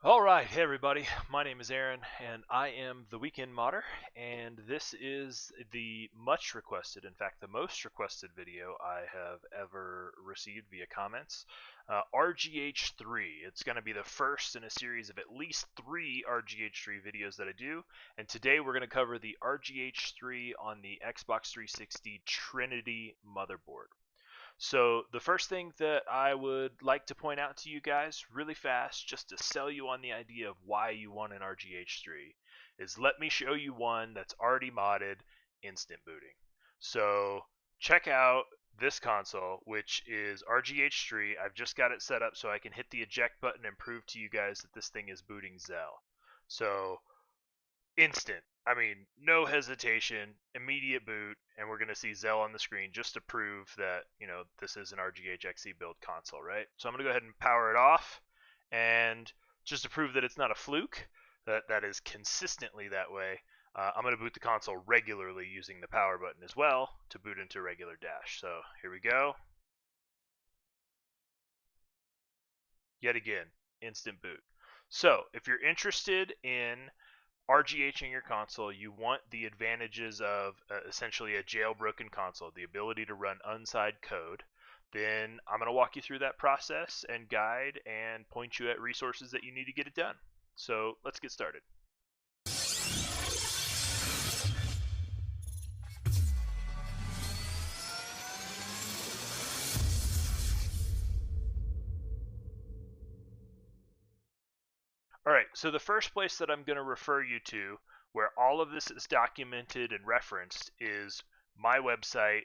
Alright, hey everybody, my name is Aaron, and I am the Weekend Modder, and this is the much requested, in fact the most requested video I have ever received via comments. RGH3, it's going to be the first in a series of at least 3 RGH3 videos that I do, and today we're going to cover the RGH3 on the Xbox 360 Trinity motherboard. So the first thing that I would like to point out to you guys really fast, just to sell you on the idea of why you want an RGH3, is let me show you one that's already modded instant booting. So check out this console, which is RGH3. I've just got it set up so I can hit the eject button and prove to you guys that this thing is booting Zell. So instant. I mean, no hesitation, immediate boot, and we're going to see Zell on the screen just to prove that, this is an RGH XE build console, right? So I'm going to go ahead and power it off, and just to prove that it's not a fluke, that is consistently that way, I'm going to boot the console regularly using the power button as well to boot into regular dash. So here we go. Yet again, instant boot. So if you're interested in RGH in your console, you want the advantages of essentially a jailbroken console, the ability to run unside code. Then I'm going to walk you through that process and guide and point you at resources that you need to get it done. So let's get started. Alright, so the first place that I'm going to refer you to where all of this is documented and referenced is my website,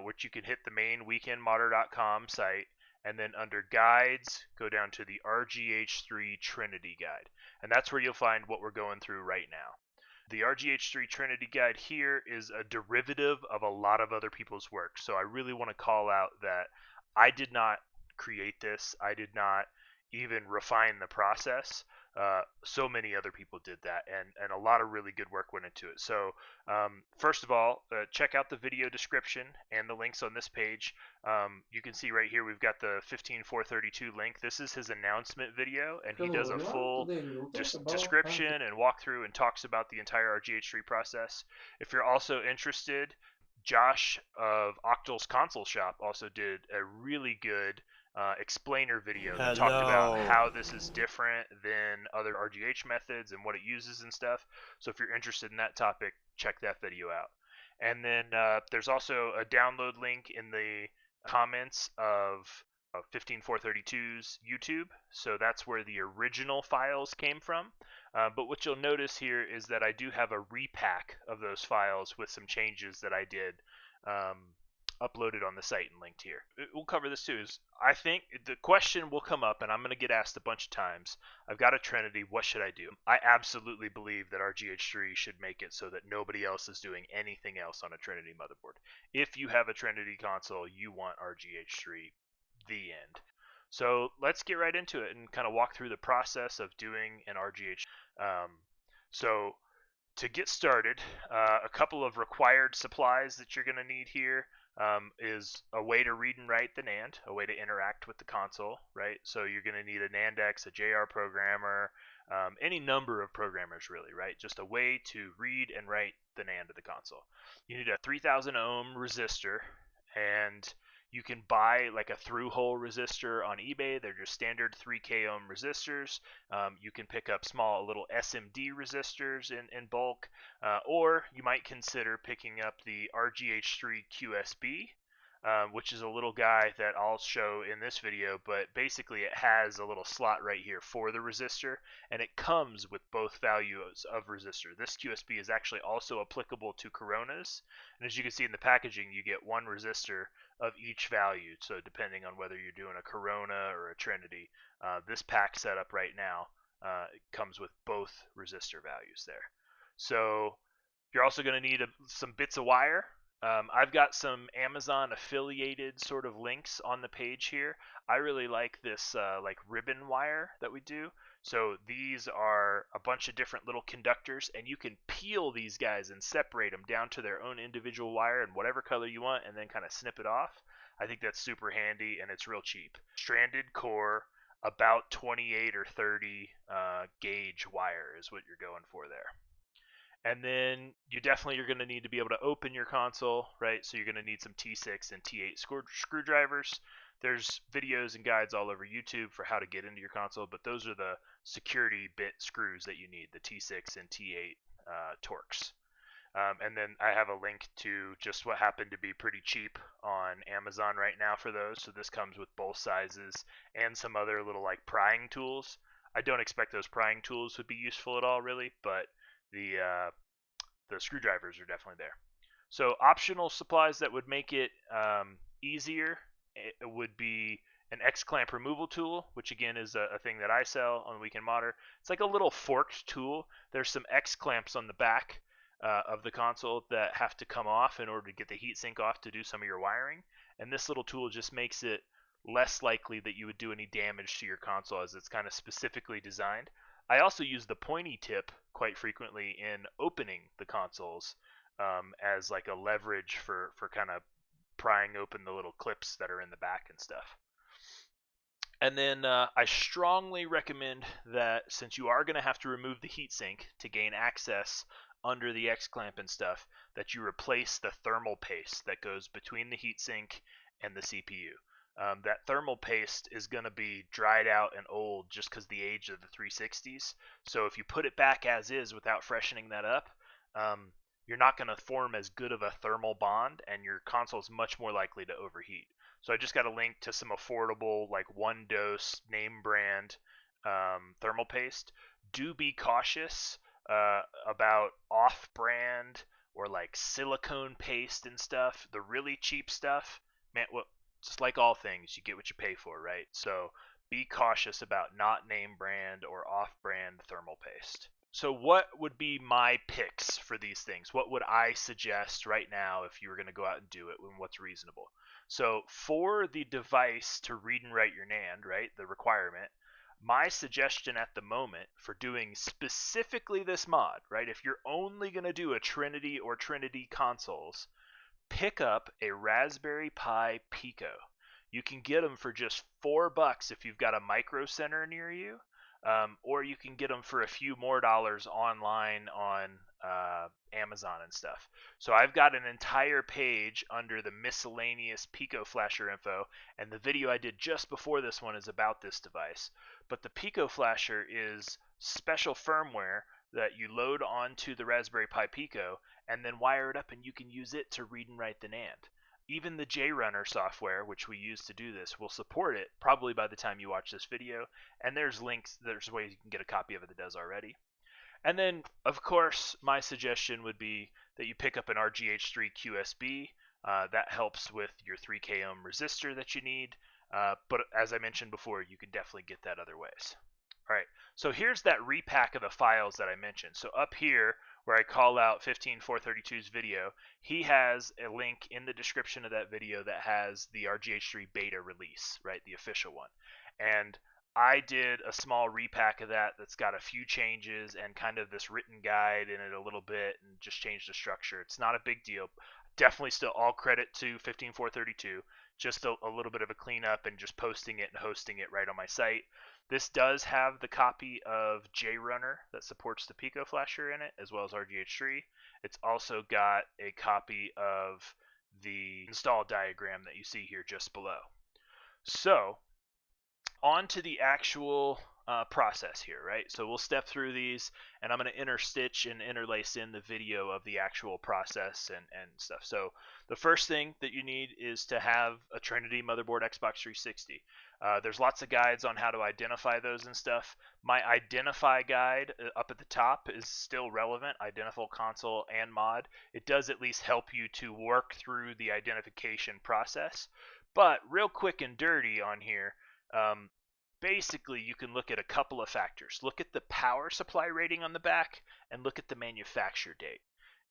which you can hit the main weekendmodder.com site, and then under guides, go down to the RGH3 Trinity Guide. And that's where you'll find what we're going through right now. The RGH3 Trinity Guide here is a derivative of a lot of other people's work. So I really want to call out that I did not create this. I did not even refine the process. So many other people did that, and a lot of really good work went into it. So first of all, check out the video description and the links on this page. You can see right here we've got the 15432 link. This is his announcement video, and he does a full description and walkthrough and talks about the entire RGH3 process. If you're also interested, Josh of Octal's Console Shop also did a really good explainer video that talked about how this is different than other RGH methods and what it uses and stuff. So if you're interested in that topic, check that video out. And then there's also a download link in the comments of 15432's YouTube. So that's where the original files came from. But what you'll notice here is that I do have a repack of those files with some changes that I did uploaded on the site and linked here. We'll cover this too. I think the question will come up, and I'm going to get asked a bunch of times. I've got a Trinity. What should I do? I absolutely believe that RGH3 should make it so that nobody else is doing anything else on a Trinity motherboard. If you have a Trinity console, you want RGH3. The end. So let's get right into it and kind of walk through the process of doing an RGH. So to get started, a couple of required supplies that you're going to need here. Is a way to read and write the NAND, a way to interact with the console, right? So you're going to need a NANDX, a JR programmer, any number of programmers really, right? Just a way to read and write the NAND of the console. You need a 3000 ohm resistor, and you can buy like a through-hole resistor on eBay. They're just standard 3K ohm resistors. You can pick up small little SMD resistors in bulk, or you might consider picking up the RGH3 QSB, which is a little guy that I'll show in this video, but basically it has a little slot right here for the resistor, and it comes with both values of resistor. This QSB is actually also applicable to Coronas, and as you can see in the packaging, you get one resistor of each value, so depending on whether you're doing a Corona or a Trinity, this pack setup right now comes with both resistor values there. So you're also going to need some bits of wire. I've got some Amazon affiliated sort of links on the page here. I really like this like ribbon wire that we do. So these are a bunch of different little conductors, and you can peel these guys and separate them down to their own individual wire in whatever color you want, and then kind of snip it off. I think that's super handy, and it's real cheap. Stranded core, about 28 or 30 gauge wire is what you're going for there. And then you definitely are going to need to be able to open your console, right? So you're going to need some T6 and T8 screwdrivers. There's videos and guides all over YouTube for how to get into your console, but those are the security bit screws that you need, the T6 and T8 Torx. And then I have a link to just what happened to be pretty cheap on Amazon right now for those. So this comes with both sizes and some other little like prying tools. I don't expect those prying tools would be useful at all, really, but the screwdrivers are definitely there. So optional supplies that would make it easier would be an X-clamp removal tool, which again is a thing that I sell on Weekend Modder. It's like a little forked tool. There's some X-clamps on the back of the console that have to come off in order to get the heatsink off to do some of your wiring. And this little tool just makes it less likely that you would do any damage to your console, as it's kind of specifically designed. I also use the pointy tip quite frequently in opening the consoles as like a leverage for kind of prying open the little clips that are in the back and stuff. And then I strongly recommend that, since you are going to have to remove the heatsink to gain access under the X-clamp and stuff, that you replace the thermal paste that goes between the heatsink and the CPU. That thermal paste is going to be dried out and old just because the age of the 360s. So if you put it back as is without freshening that up, you're not going to form as good of a thermal bond, and your console is much more likely to overheat. So I just got a link to some affordable, like one dose name brand thermal paste. Do be cautious about off-brand or like silicone paste and stuff. The really cheap stuff, man, well, just like all things, you get what you pay for, right? So be cautious about not name brand or off-brand thermal paste. So what would be my picks for these things? What would I suggest right now if you were going to go out and do it, and what's reasonable? So for the device to read and write your NAND, right, the requirement, my suggestion at the moment for doing specifically this mod, right, if you're only going to do a Trinity or Trinity consoles, pick up a Raspberry Pi Pico. You can get them for just $4 if you've got a micro center near you, or you can get them for a few more dollars online on Amazon and stuff. So I've got an entire page under the miscellaneous Pico Flasher info, and the video I did just before this one is about this device. But the Pico Flasher is special firmware that you load onto the Raspberry Pi Pico and then wire it up, and you can use it to read and write the NAND. Even the JRunner software, which we use to do this, will support it probably by the time you watch this video, and there's links, there's ways you can get a copy of it that does already. And then, of course, my suggestion would be that you pick up an RGH3 QSB. That helps with your 3K ohm resistor that you need, but as I mentioned before, you can definitely get that other ways. All right, so here's that repack of the files that I mentioned. So up here, where I call out 15432's video, he has a link in the description of that video that has the RGH3 beta release, right, the official one. And I did a small repack of that that's got a few changes and kind of this written guide in it a little bit, and just changed the structure. It's not a big deal. Definitely still all credit to 15432. Just a little bit of a cleanup and just posting it and hosting it right on my site. This does have the copy of JRunner that supports the Pico Flasher in it, as well as RGH3. It's also got a copy of the install diagram that you see here just below. So, on to the actual process here, right? So we'll step through these, and I'm going to interstitch and interlace in the video of the actual process and stuff. So the first thing that you need is to have a Trinity motherboard Xbox 360. There's lots of guides on how to identify those and stuff. My identify guide up at the top is still relevant, identical console and mod. It does at least help you to work through the identification process. But real quick and dirty on here, basically you can look at a couple of factors. Look at the power supply rating on the back and look at the manufacture date.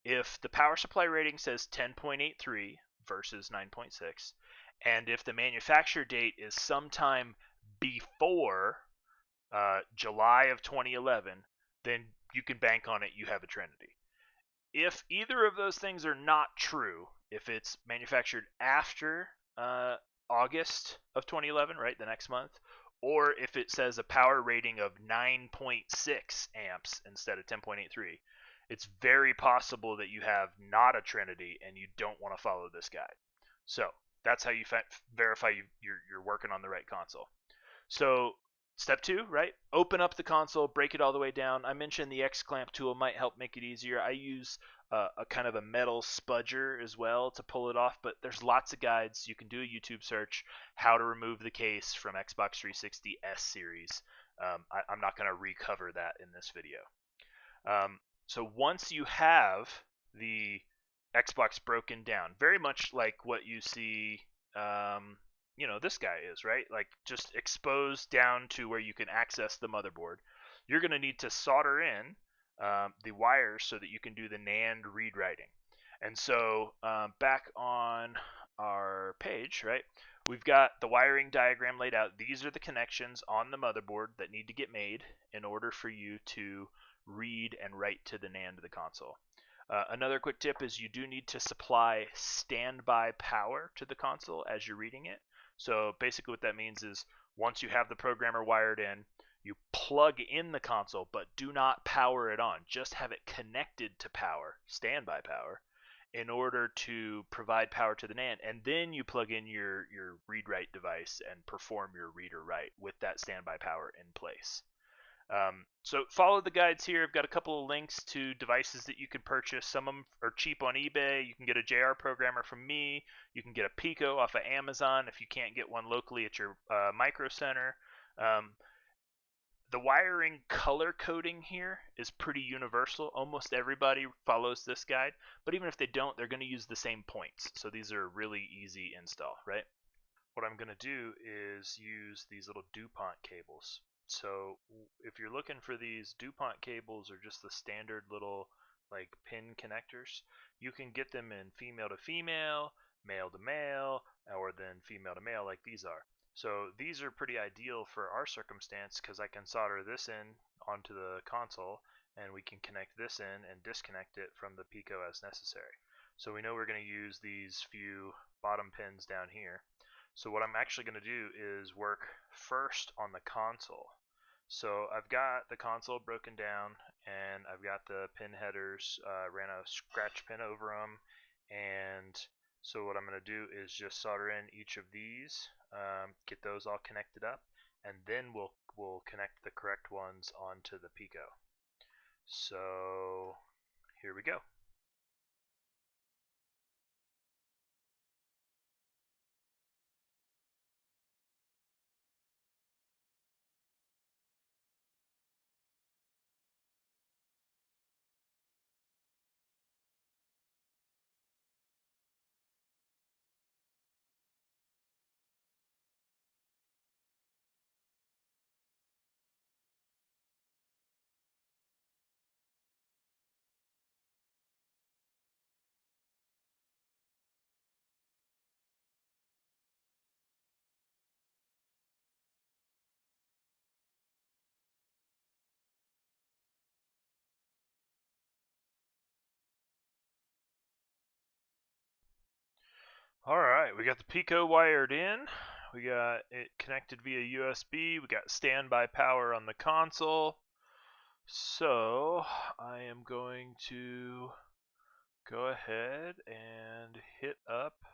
If the power supply rating says 10.83 versus 9.6, and if the manufacture date is sometime before July of 2011, then you can bank on it, you have a Trinity. If either of those things are not true, if it's manufactured after August of 2011, right, the next month, or if it says a power rating of 9.6 amps instead of 10.83, it's very possible that you have not a Trinity and you don't want to follow this guide. So that's how you verify you're working on the right console. So step 2, right? Open up the console, break it all the way down. I mentioned the X-clamp tool might help make it easier. I use a kind of a metal spudger as well to pull it off, but there's lots of guides. You can do a YouTube search, how to remove the case from Xbox 360 S series. I'm not going to recover that in this video. So once you have the Xbox broken down, very much like what you see, this guy is, right? Like just exposed down to where you can access the motherboard. You're going to need to solder in the wires so that you can do the NAND read writing. And so back on our page, right, we've got the wiring diagram laid out. These are the connections on the motherboard that need to get made in order for you to read and write to the NAND of the console. Another quick tip is you do need to supply standby power to the console as you're reading it. So basically what that means is once you have the programmer wired in, you plug in the console, but do not power it on. Just have it connected to power, standby power, in order to provide power to the NAND. And then you plug in your read-write device and perform your read or write with that standby power in place. So follow the guides here. I've got a couple of links to devices that you can purchase. Some of them are cheap on eBay. You can get a JR programmer from me. You can get a Pico off of Amazon if you can't get one locally at your micro center. The wiring color coding here is pretty universal. Almost everybody follows this guide, but even if they don't, they're going to use the same points. So these are really easy install, right? What I'm going to do is use these little Dupont cables. So if you're looking for these Dupont cables or just the standard little like pin connectors, you can get them in female to female, male to male, or then female to male like these are. So these are pretty ideal for our circumstance because I can solder this in onto the console and we can connect this in and disconnect it from the Pico as necessary. So we know we're going to use these few bottom pins down here. So what I'm actually going to do is work first on the console. So I've got the console broken down and I've got the pin headers, ran a scratch pin over them, and so what I'm going to do is just solder in each of these, get those all connected up, and then we'll connect the correct ones onto the Pico. So here we go. Alright, we got the Pico wired in, we got it connected via USB, we got standby power on the console. So I am going to go ahead and hit up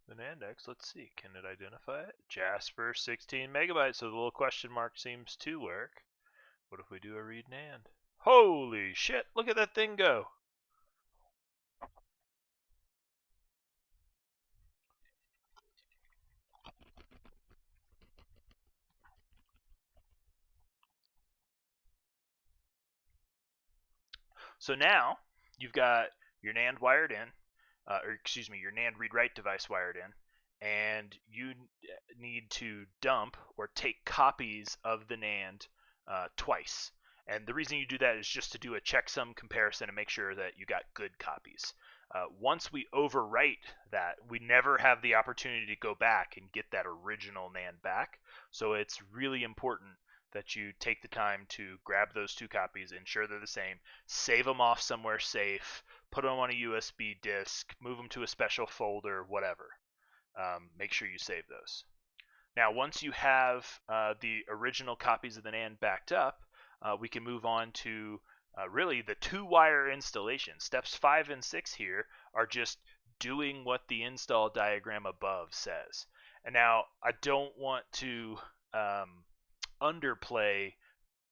the NANDX. Let's see, can it identify it? Jasper 16 megabytes, so the little question mark seems to work. What if we do a read NAND? Holy shit, look at that thing go! So now you've got your NAND wired in, your NAND read-write device wired in, and you need to dump or take copies of the NAND twice. And the reason you do that is just to do a checksum comparison and make sure that you got good copies. Once we overwrite that, we never have the opportunity to go back and get that original NAND back. So it's really important that you take the time to grab those two copies, ensure they're the same, save them off somewhere safe, put them on a USB disk, move them to a special folder, whatever. Make sure you save those. Now, once you have the original copies of the NAND backed up, we can move on to really the 2-wire installation. Steps 5 and 6 here are just doing what the install diagram above says. And now, I don't want to underplay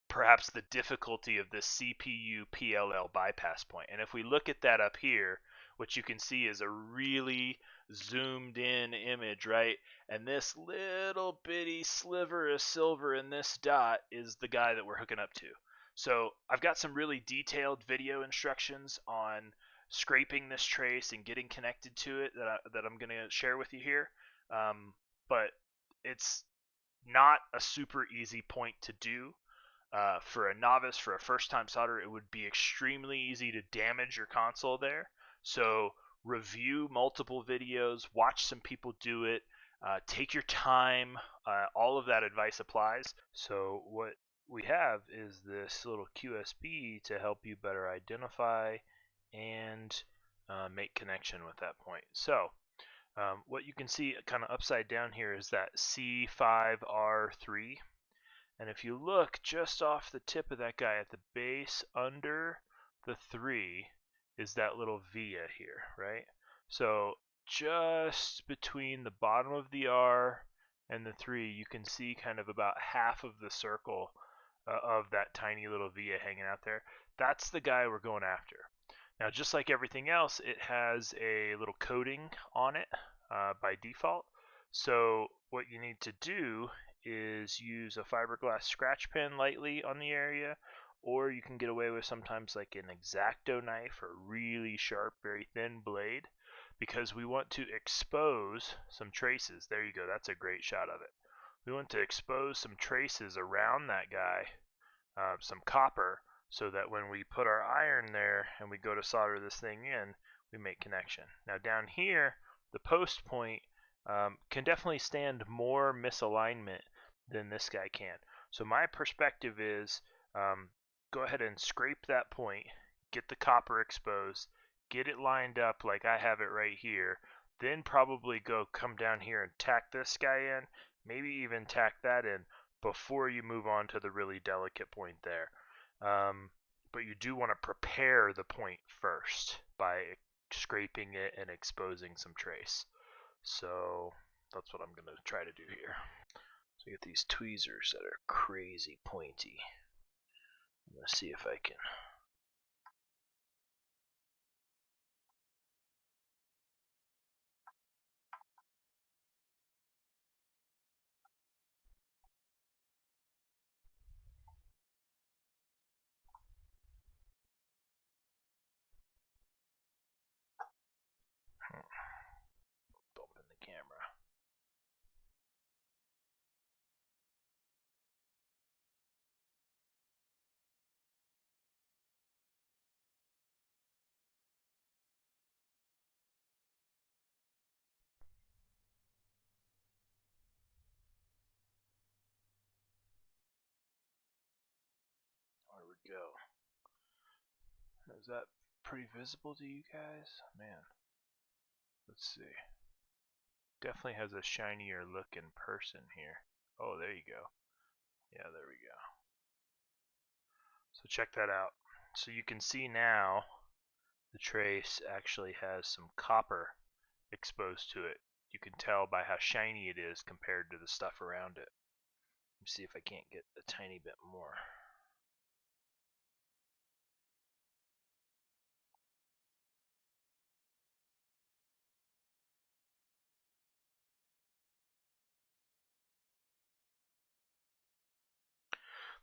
perhaps the difficulty of this CPU PLL bypass point. And if we look at that up here, what you can see is a really zoomed in image, right? And this little bitty sliver of silver in this dot is the guy that we're hooking up to. So I've got some really detailed video instructions on scraping this trace and getting connected to it that I'm going to share with you here. But it's not a super easy point to do. For a novice, for a first-time solderer, it would be extremely easy to damage your console there. So review multiple videos, watch some people do it, take your time. All of that advice applies. So what we have is this little QSB to help you better identify and make connection with that point. So what you can see kind of upside down here is that C5R3. And if you look just off the tip of that guy at the base under the 3 is that little via here, right? So just between the bottom of the R and the 3, you can see kind of about half of the circle of that tiny little via hanging out there. That's the guy we're going after. Now, just like everything else, it has a little coating on it by default. So what you need to do is use a fiberglass scratch pen lightly on the area, or you can get away with sometimes like an X-Acto knife or really sharp, very thin blade, because we want to expose some traces. There you go, that's a great shot of it. We want to expose some traces around that guy, some copper, so that when we put our iron there and we go to solder this thing in, we make connection. Now down here, the post point can definitely stand more misalignment than this guy can. So my perspective is go ahead and scrape that point, get the copper exposed, get it lined up like I have it right here, then probably come down here and tack this guy in, maybe even tack that in before you move on to the really delicate point there. But you do want to prepare the point first by scraping it and exposing some trace. So that's what I'm going to try to do here. So you get these tweezers that are crazy pointy. I'm going to see if I can. Bumping the camera. There we go. Is that pretty visible to you guys? Man, let's see. Definitely has a shinier look in person here. Oh, there you go. Yeah, there we go. So check that out. So you can see now the trace actually has some copper exposed to it. You can tell by how shiny it is compared to the stuff around it. Let me see if I can't get a tiny bit more.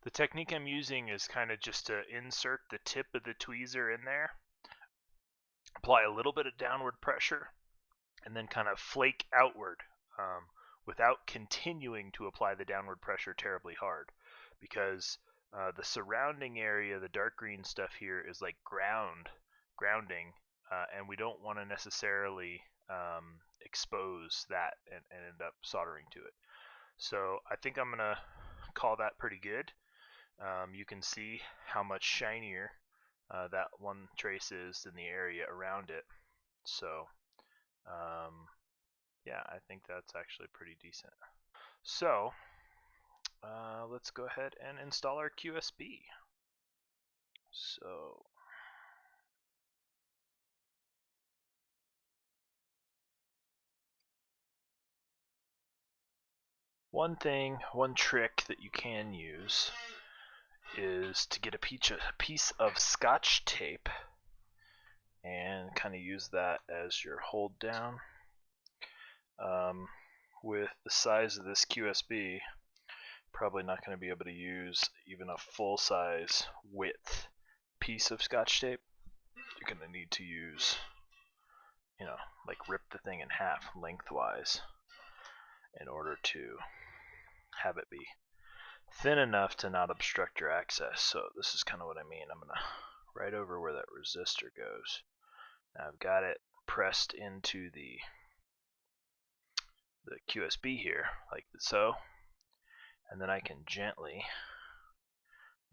The technique I'm using is kind of just to insert the tip of the tweezer in there, apply a little bit of downward pressure, and then kind of flake outward without continuing to apply the downward pressure terribly hard, because the surrounding area, the dark green stuff here, is like grounding, and we don't want to necessarily expose that and end up soldering to it. So I think I'm going to call that pretty good. You can see how much shinier that one trace is than the area around it. So yeah, I think that's actually pretty decent. So let's go ahead and install our QSB. So one trick that you can use is to get a piece of Scotch tape and kind of use that as your hold down. With the size of this QSB, probably not going to be able to use even a full-size width piece of Scotch tape. You're going to need to use, like rip the thing in half lengthwise in order to have it be thin enough to not obstruct your access. So this is kind of what I mean. I'm going to right over where that resistor goes. Now I've got it pressed into the QSB here, like so, and then I can gently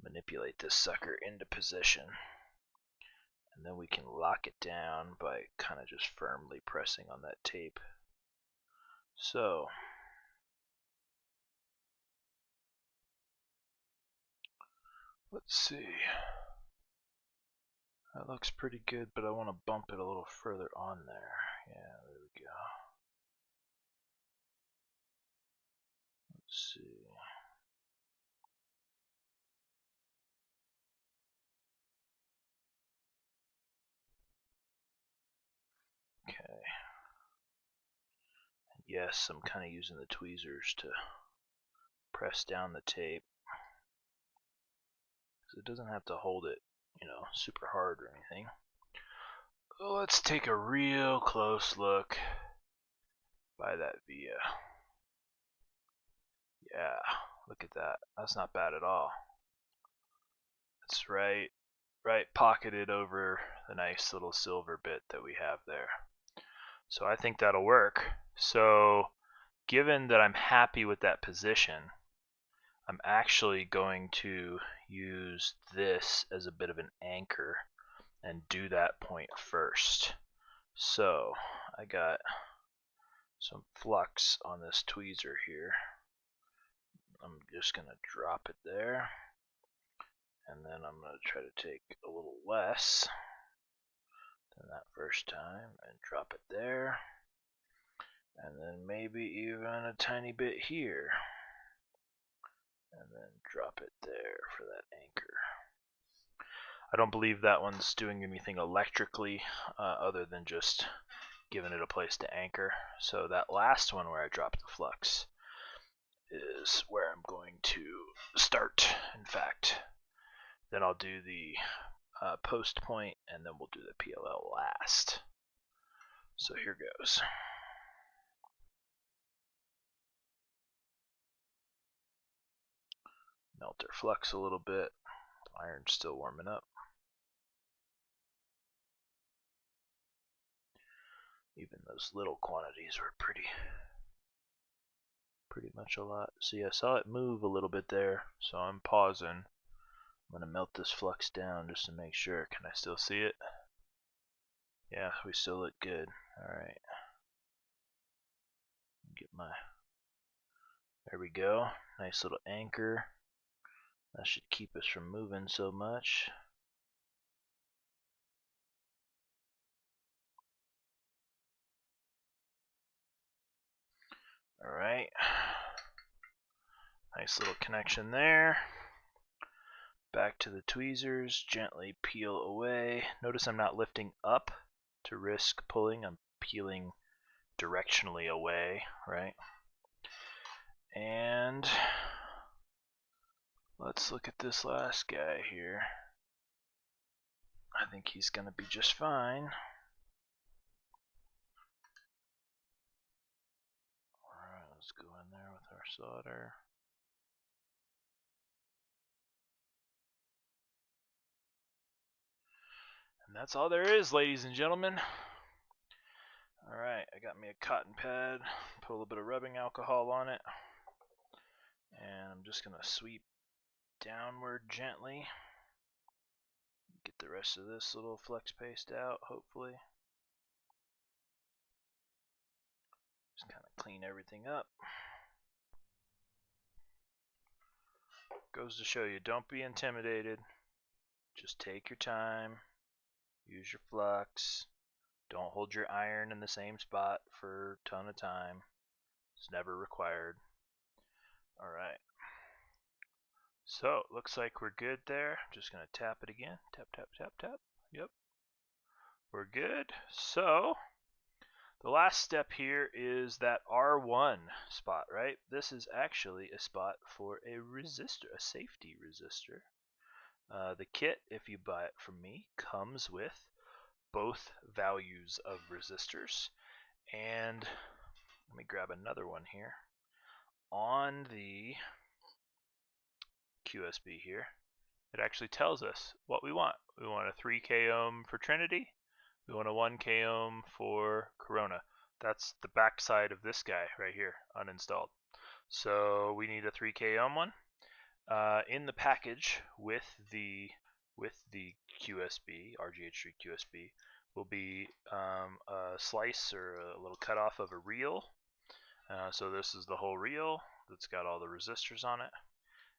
manipulate this sucker into position, and then we can lock it down by kind of just firmly pressing on that tape. So let's see, that looks pretty good, but I want to bump it a little further on there. Yeah, there we go. Let's see. Okay. Yes, I'm kind of using the tweezers to press down the tape, because it doesn't have to hold it, super hard or anything. So let's take a real close look by that via. Yeah, look at that. That's not bad at all. It's right pocketed over the nice little silver bit that we have there. So I think that'll work. So given that I'm happy with that position, I'm actually going to use this as a bit of an anchor and do that point first. So I got some flux on this tweezer here. I'm just going to drop it there, and then I'm going to try to take a little less than that first time and drop it there, and then maybe even a tiny bit here, and then drop it there for that anchor. I don't believe that one's doing anything electrically other than just giving it a place to anchor. So that last one where I dropped the flux is where I'm going to start, in fact. Then I'll do the post point, and then we'll do the PLL last. So here goes. Melt our flux a little bit. Iron's still warming up. Even those little quantities were pretty much a lot. See, I saw it move a little bit there, so I'm pausing. I'm going to melt this flux down just to make sure. Can I still see it? Yeah, we still look good. Alright. Get my... There we go. Nice little anchor. That should keep us from moving so much. Alright. Nice little connection there. Back to the tweezers, gently peel away. Notice I'm not lifting up to risk pulling, I'm peeling directionally away, right? And let's look at this last guy here. I think he's gonna be just fine. Alright, let's go in there with our solder. And that's all there is, ladies and gentlemen. Alright, I got me a cotton pad, put a little bit of rubbing alcohol on it, and I'm just gonna sweep downward gently. Get the rest of this little flex paste out, hopefully. Just kind of clean everything up. Goes to show you, don't be intimidated. Just take your time. Use your flux. Don't hold your iron in the same spot for a ton of time. It's never required. Alright. So, looks like we're good there. Just going to tap it again. Tap, tap, tap, tap. Yep. We're good. So, the last step here is that R1 spot, right? This is actually a spot for a resistor, a safety resistor. The kit, if you buy it from me, comes with both values of resistors. And let me grab another one here. On the QSB here, it actually tells us what we want. We want a 3K ohm for Trinity. We want a 1K ohm for Corona. That's the back side of this guy right here, uninstalled. So we need a 3K ohm one. In the package with the QSB, RGH3 QSB, will be a slice or a little cutoff of a reel. So this is the whole reel that's got all the resistors on it.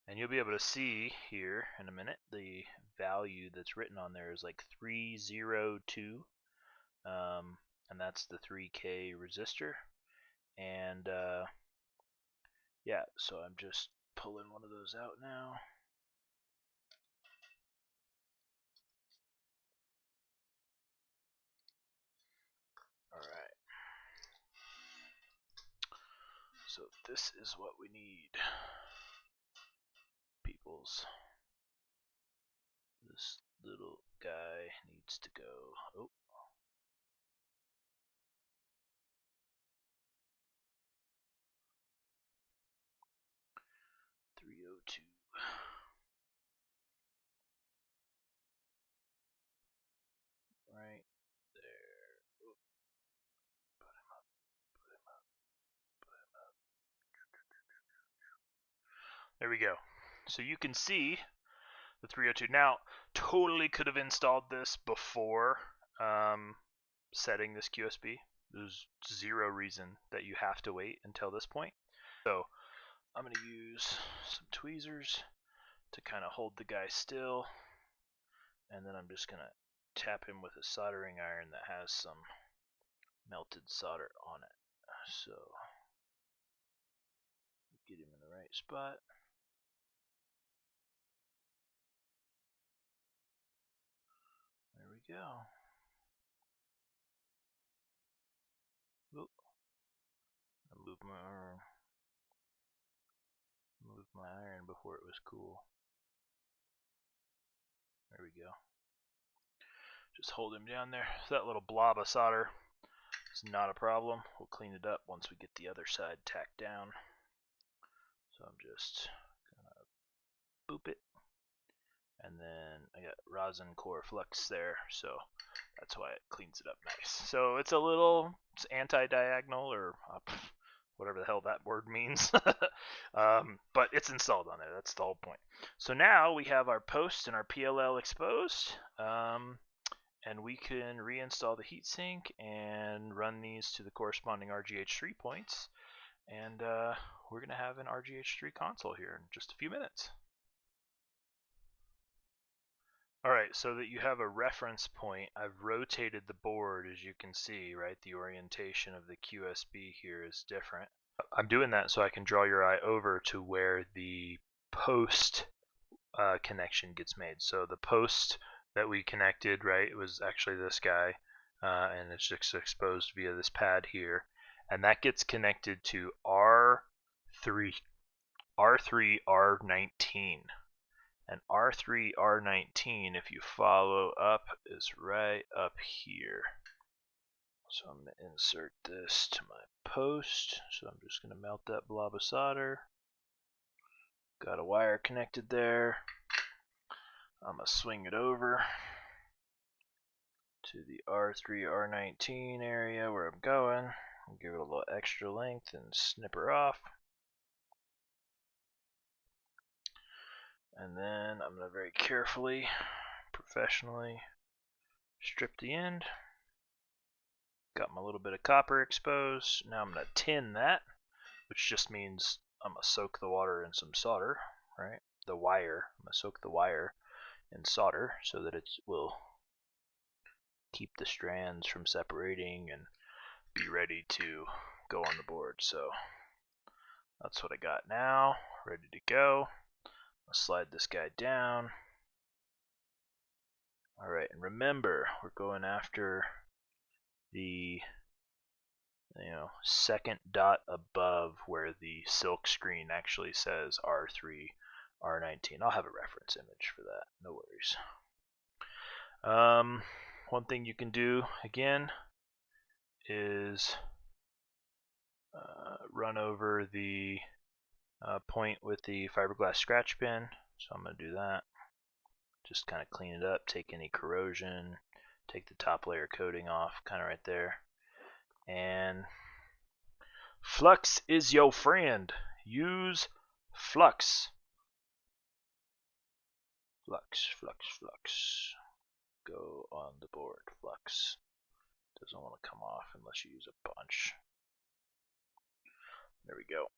And you'll be able to see here in a minute the value that's written on there is like 302. And that's the 3K resistor. And yeah, so I'm just pulling one of those out now. Alright. So this is what we need, peoples. This little guy needs to go. Oh. .302. Right there. Oh. Put him up. Put him up. Put him up. There we go. So you can see the 302. Now, totally could have installed this before setting this QSB. There's zero reason that you have to wait until this point. So I'm going to use some tweezers to kind of hold the guy still, and then I'm just going to tap him with a soldering iron that has some melted solder on it. So get him in the right spot. There we go. Oop. I moved my arm. Moved my iron before it was cool. There we go. Just hold him down there. So that little blob of solder is not a problem. We'll clean it up once we get the other side tacked down. So I'm just gonna boop it. And then I got rosin core flux there, so that's why it cleans it up nice. So it's it's anti-diagonal, or whatever the hell that word means. But it's installed on there. That's the whole point. So now we have our post and our PLL exposed. And we can reinstall the heatsink and run these to the corresponding RGH3 points. And we're going to have an RGH3 console here in just a few minutes. Alright, so that you have a reference point, I've rotated the board, as you can see, right? The orientation of the QSB here is different. I'm doing that so I can draw your eye over to where the post connection gets made. So the post that we connected, right, it was actually this guy, and it's just exposed via this pad here, and that gets connected to R3, R19. And R3, R19, if you follow up, is right up here. So I'm going to insert this to my post. So I'm just going to melt that blob of solder. Got a wire connected there. I'm going to swing it over to the R3, R19 area where I'm going. I'll give it a little extra length and snip her off. And then I'm going to very carefully, professionally strip the end. Got my little bit of copper exposed. Now I'm going to tin that, which just means I'm going to soak the water in some solder, right? the wire. I'm going to soak the wire in solder so that it will keep the strands from separating and be ready to go on the board. So that's what I got now, ready to go. I'll slide this guy down. Alright, and remember, we're going after the second dot above where the silk screen actually says R3, R19. I'll have a reference image for that, no worries. One thing you can do again is run over the point with the fiberglass scratch pin. So I'm going to do that. Just kind of clean it up, take any corrosion, take the top layer coating off, kind of right there. And flux is your friend. Use flux. Flux, flux, flux. Go on the board. Flux. Doesn't want to come off unless you use a bunch. There we go.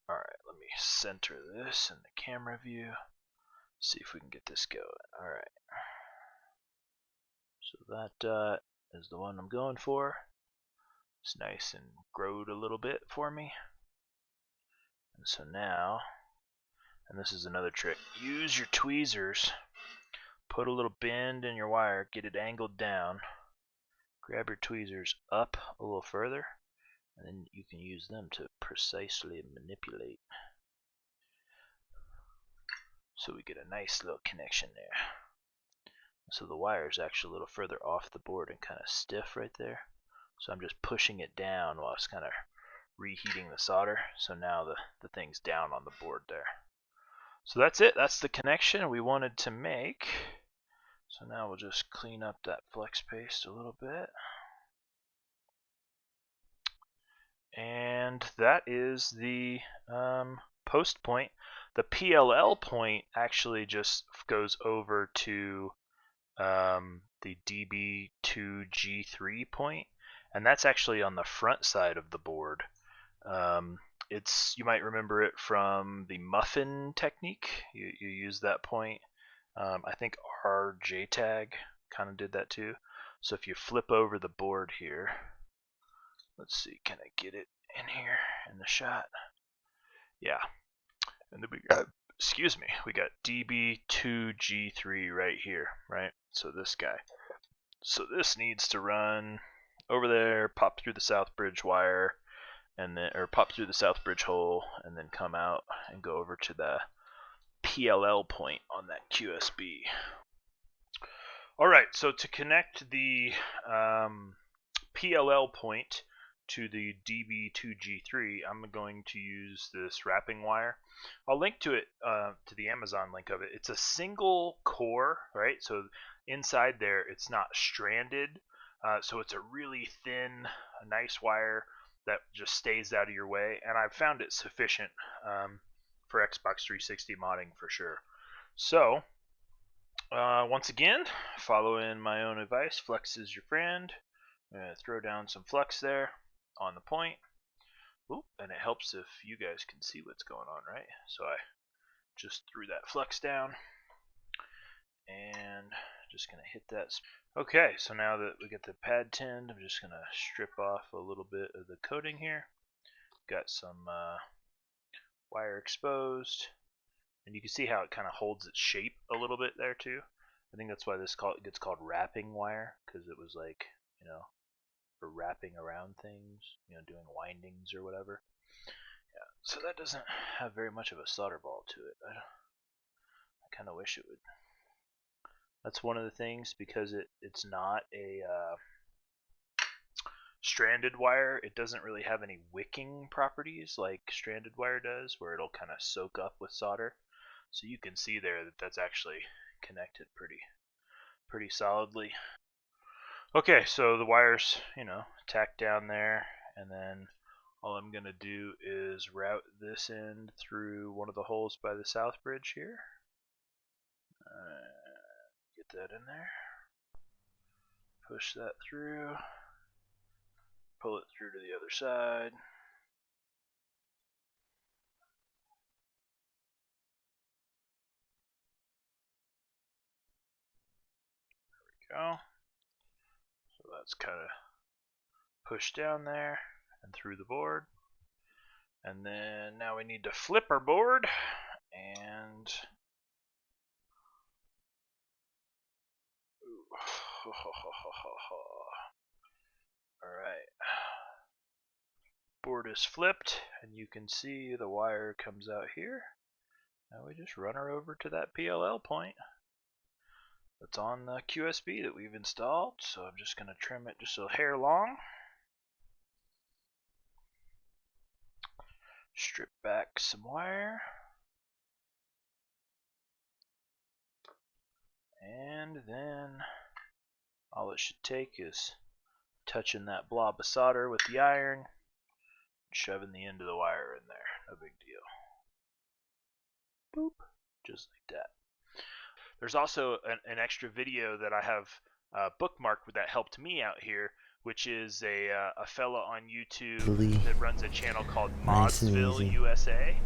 Alright, let me center this in the camera view. See if we can get this going. Alright. So that is the one I'm going for. It's nice and growed a little bit for me. And so now, and this is another trick, use your tweezers. Put a little bend in your wire, get it angled down. Grab your tweezers up a little further, and then you can use them to precisely manipulate. So we get a nice little connection there. So the wire is actually a little further off the board and kind of stiff right there. So I'm just pushing it down while it's kind of reheating the solder. So now the thing's down on the board there. So that's it. That's the connection we wanted to make. So now we'll just clean up that flex paste a little bit. And that is the post point. The PLL point actually just goes over to the DB2G3 point, and that's actually on the front side of the board. You might remember it from the muffin technique. You use that point. I think JTAG kind of did that too. So if you flip over the board here, let's see, can I get it in here in the shot? Yeah. And then we got, excuse me, we got DB2G3 right here, right? So this guy. So this needs to run over there, pop through the south bridge wire, and then, or pop through the south bridge hole, and then come out and go over to the PLL point on that QSB. Alright, so to connect the PLL point to the DB2G3, I'm going to use this wrapping wire. I'll link to it, to the Amazon link of it. It's a single core, right? So inside there, it's not stranded. So it's a really thin, nice wire that just stays out of your way. And I've found it sufficient for Xbox 360 modding for sure. So, once again, following my own advice, flex is your friend. I'm going to throw down some flux there on the point. Ooh, and it helps if you guys can see what's going on, right? So I just threw that flux down and just going to hit that. Okay, so now that we get the pad tinned, I'm just going to strip off a little bit of the coating here. Got some wire exposed, and you can see how it kind of holds its shape a little bit there too. I think that's why this gets called wrapping wire, because it was like, for wrapping around things, doing windings or whatever. Yeah, so that doesn't have very much of a solder ball to it. I kind of wish it would. That's one of the things, because it's not a stranded wire. It doesn't really have any wicking properties like stranded wire does, where it'll kind of soak up with solder. So you can see there that that's actually connected pretty solidly. Okay, so the wire's, tacked down there, and then all I'm going to do is route this end through one of the holes by the south bridge here. Get that in there. Push that through. Pull it through to the other side. go. So that's kind of pushed down there and through the board. And then now we need to flip our board and alright. Board is flipped and you can see the wire comes out here. Now we just run her over to that PLL point that's on the QSB that we've installed. So I'm just going to trim it just a hair long. Strip back some wire. And then all it should take is touching that blob of solder with the iron, shoving the end of the wire in there. No big deal. Boop. Just like that. There's also an extra video that I have bookmarked that helped me out here, which is a fella on YouTube that runs a channel called Modsville USA.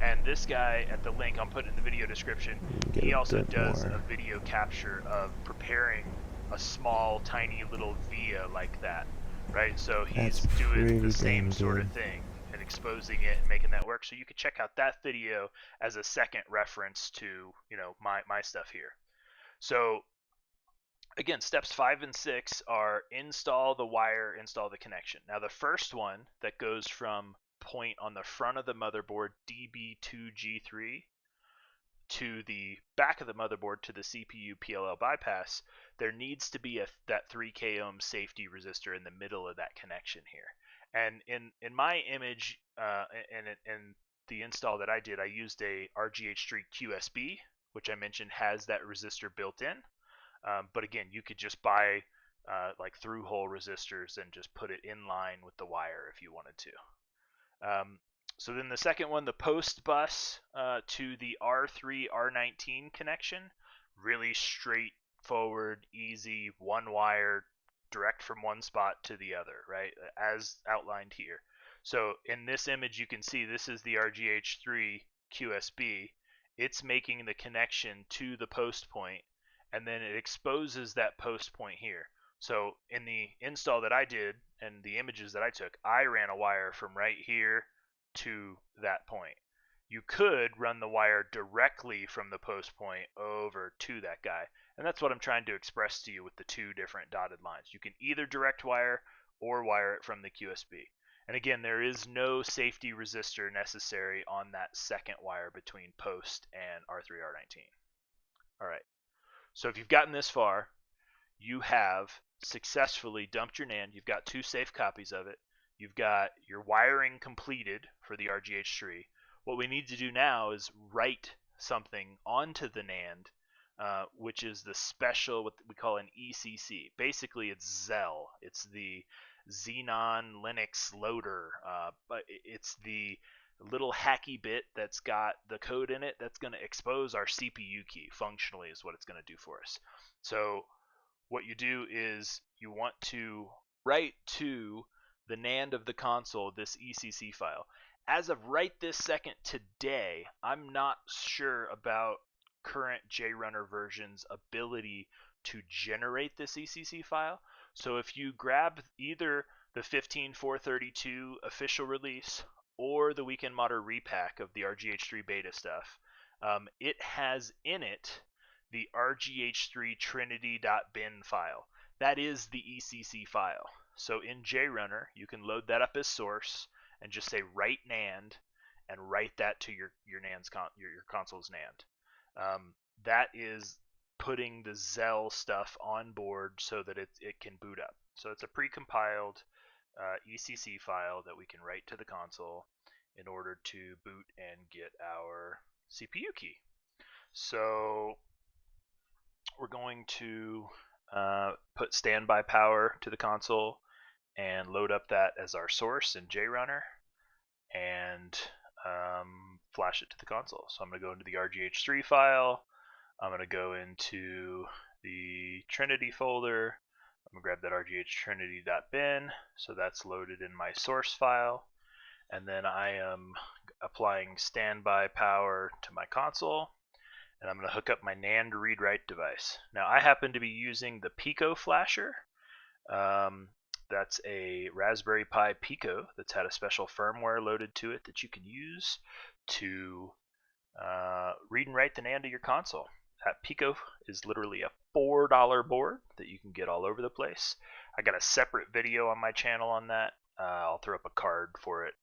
And this guy, at the link I'll put in the video description, he also does a video capture of preparing a small, tiny little via like that, right? So he's doing the same sort of thing and exposing it and making that work. So you can check out that video as a second reference to, you know, my stuff here. So again, steps 5 and 6 are install the wire, install the connection. Now the first one that goes from point on the front of the motherboard DB2G3 to the back of the motherboard to the CPU PLL bypass, there needs to be that 3K ohm safety resistor in the middle of that connection here. And in my image and the install that I did, I used a RGH3 QSB, which I mentioned has that resistor built in. But again, you could just buy like through-hole resistors and just put it in line with the wire if you wanted to. So then the second one, the post bus to the R3 R19 connection, really straightforward, easy, one wire, direct from one spot to the other, right? As outlined here. So in this image, you can see this is the RGH3 QSB. It's making the connection to the post point, and then it exposes that post point here. So in the install that I did and the images that I took, I ran a wire from right here to that point. You could run the wire directly from the post point over to that guy. And that's what I'm trying to express to you with the two different dotted lines. You can either direct wire or wire it from the QSB. And again, there is no safety resistor necessary on that second wire between post and R3 R19. All right. So if you've gotten this far, you have successfully dumped your NAND. You've got 2 safe copies of it. You've got your wiring completed for the RGH3. What we need to do now is write something onto the NAND, which is the special, what we call an ECC. Basically, it's Xel. It's the Xenon Linux loader, but it's the little hacky bit that's got the code in it that's going to expose our CPU key. Functionally is what it's going to do for us. So what you do is you want to write to the NAND of the console this ECC file. As of right this second today, I'm not sure about current JRunner version's ability to generate this ECC file. So if you grab either the 15.432 official release or the Weekend Modder repack of the RGH3 beta stuff, it has in it the RGH3 Trinity.bin file. That is the ECC file. So in JRunner, you can load that up as source and just say write NAND and write that to your NAND's your console's NAND. That is putting the Xel stuff on board so that it can boot up. So it's a precompiled ECC file that we can write to the console in order to boot and get our CPU key. So we're going to put standby power to the console and load up that as our source in JRunner and flash it to the console. So I'm going to go into the RGH3 file. I'm going to go into the Trinity folder. I'm going to grab that RGH Trinity.bin. So that's loaded in my source file. And then I am applying standby power to my console. and I'm going to hook up my NAND read-write device. Now I happen to be using the Pico flasher. That's a Raspberry Pi Pico that's had a special firmware loaded to it that you can use to read and write the NAND of your console. That Pico is literally a $4 board that you can get all over the place. I got a separate video on my channel on that. I'll throw up a card for it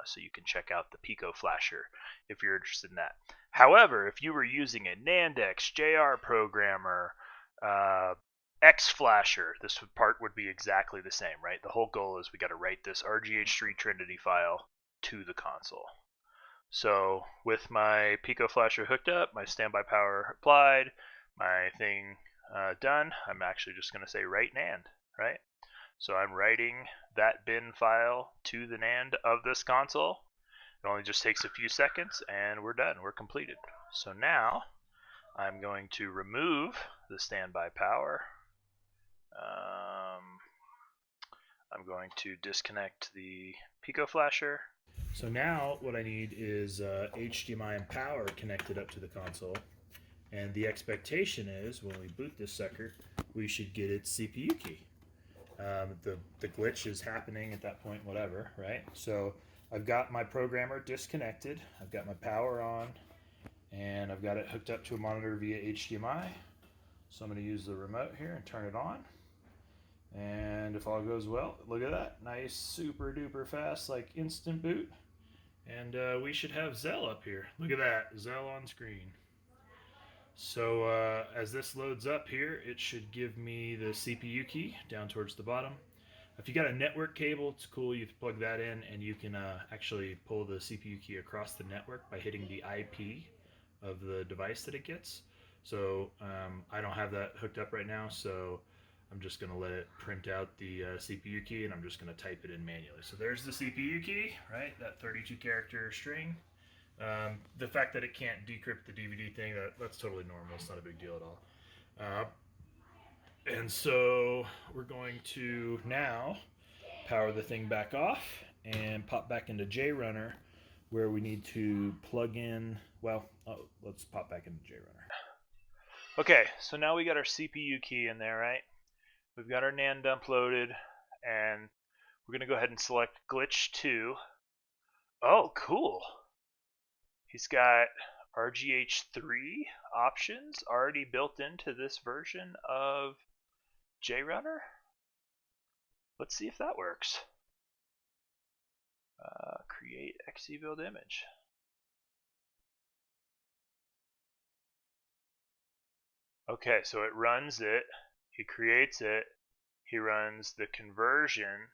so you can check out the Pico flasher if you're interested in that. However, if you were using a NANDEX, JR programmer, X flasher, this part would be exactly the same, right? The whole goal is we got to write this RGH3 Trinity file to the console. So with my Pico flasher hooked up, my standby power applied, my thing done, I'm actually just going to say write NAND, right? So I'm writing that bin file to the NAND of this console. It only just takes a few seconds and we're done, we're completed. So now I'm going to remove the standby power. I'm going to disconnect the Pico flasher. So now what I need is HDMI and power connected up to the console, and the expectation is when we boot this sucker, we should get its CPU key. The glitch is happening at that point, whatever, right? So I've got my programmer disconnected, I've got my power on, and I've got it hooked up to a monitor via HDMI. So I'm going to use the remote here and turn it on. And if all goes well, look at that. Nice, super duper fast, like instant boot. And we should have Zell up here. Look at that, Zell on screen. So as this loads up here, it should give me the CPU key down towards the bottom. If you got a network cable, it's cool. You can plug that in and you can actually pull the CPU key across the network by hitting the IP of the device that it gets. So I don't have that hooked up right now, so I'm just going to let it print out the CPU key, and I'm just going to type it in manually. So there's the CPU key, right? That 32 character string. The fact that it can't decrypt the DVD thing, that's totally normal. It's not a big deal at all. And so we're going to now power the thing back off and pop back into JRunner, where we need to plug in, well, let's pop back into JRunner. Okay, so now we got our CPU key in there, right? We've got our NAND uploaded, and we're going to go ahead and select glitch 2. Oh, cool. He's got RGH3 options already built into this version of JRunner. Let's see if that works. Create XE build image. Okay, so it runs it. He creates it, he runs the conversion,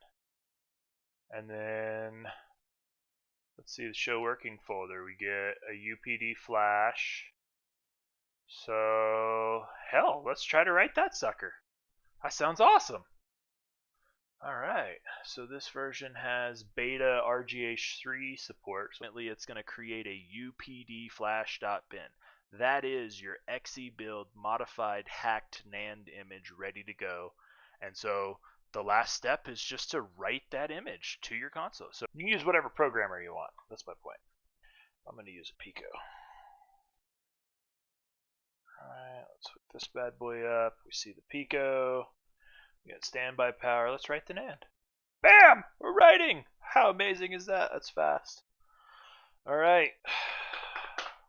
and then let's see the show working folder. We get a UPD flash. So hell, let's try to write that sucker. That sounds awesome. Alright, so this version has beta RGH3 support. So ultimately it's going to create a UPD flash.bin. That is your XE build modified hacked NAND image ready to go. And so the last step is just to write that image to your console. So you can use whatever programmer you want. That's my point. I'm going to use a Pico. Alright, let's hook this bad boy up. We see the Pico. We got standby power. Let's write the NAND. Bam! We're writing! How amazing is that? That's fast. Alright.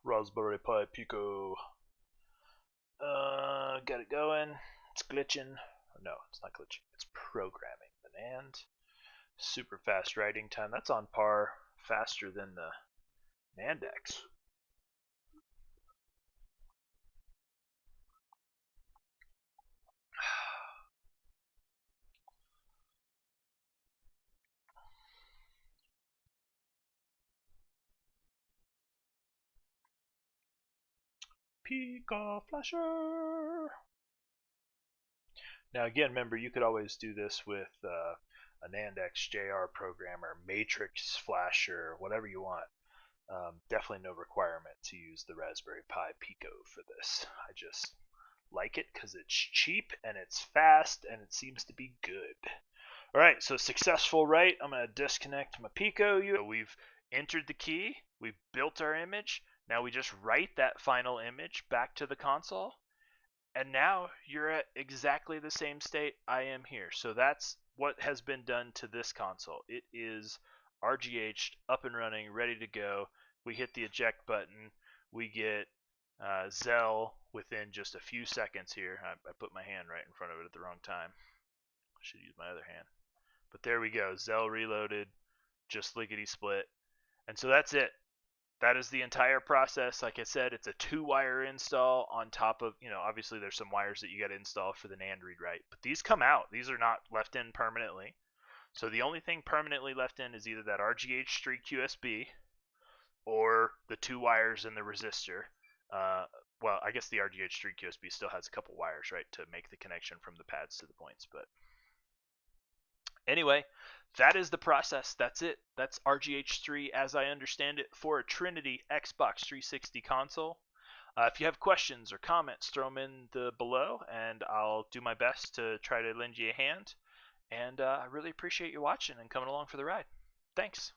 Raspberry Pi Pico. Got it going. It's glitching. No, it's not glitching. It's programming the NAND. Super fast writing time. That's on par, faster than the NANDEX. Pico flasher. Now again, remember you could always do this with a NANDEX JR programmer, Matrix flasher, whatever you want. Definitely no requirement to use the Raspberry Pi Pico for this. I just like it because it's cheap and it's fast and it seems to be good. Alright, so successful write. I'm going to disconnect my Pico. We've entered the key. We've built our image. Now we just write that final image back to the console, and now you're at exactly the same state I am here. So that's what has been done to this console. It is RGH up and running, ready to go. We hit the eject button. We get Zell within just a few seconds here. I put my hand right in front of it at the wrong time. I should use my other hand. But there we go. Zell reloaded, just lickety split. And so that's it. That is the entire process. Like I said, it's a 2-wire install on top of, obviously there's some wires that you got to install for the NAND read write, but these come out. These are not left in permanently. So the only thing permanently left in is either that RGH3 QSB or the 2 wires in the resistor. Well, I guess the RGH3 QSB still has a couple wires, right, to make the connection from the pads to the points. But anyway, that is the process. That's it. That's RGH3 as I understand it for a Trinity Xbox 360 console. If you have questions or comments, throw them in the below, and I'll do my best to try to lend you a hand. And I really appreciate you watching and coming along for the ride. Thanks.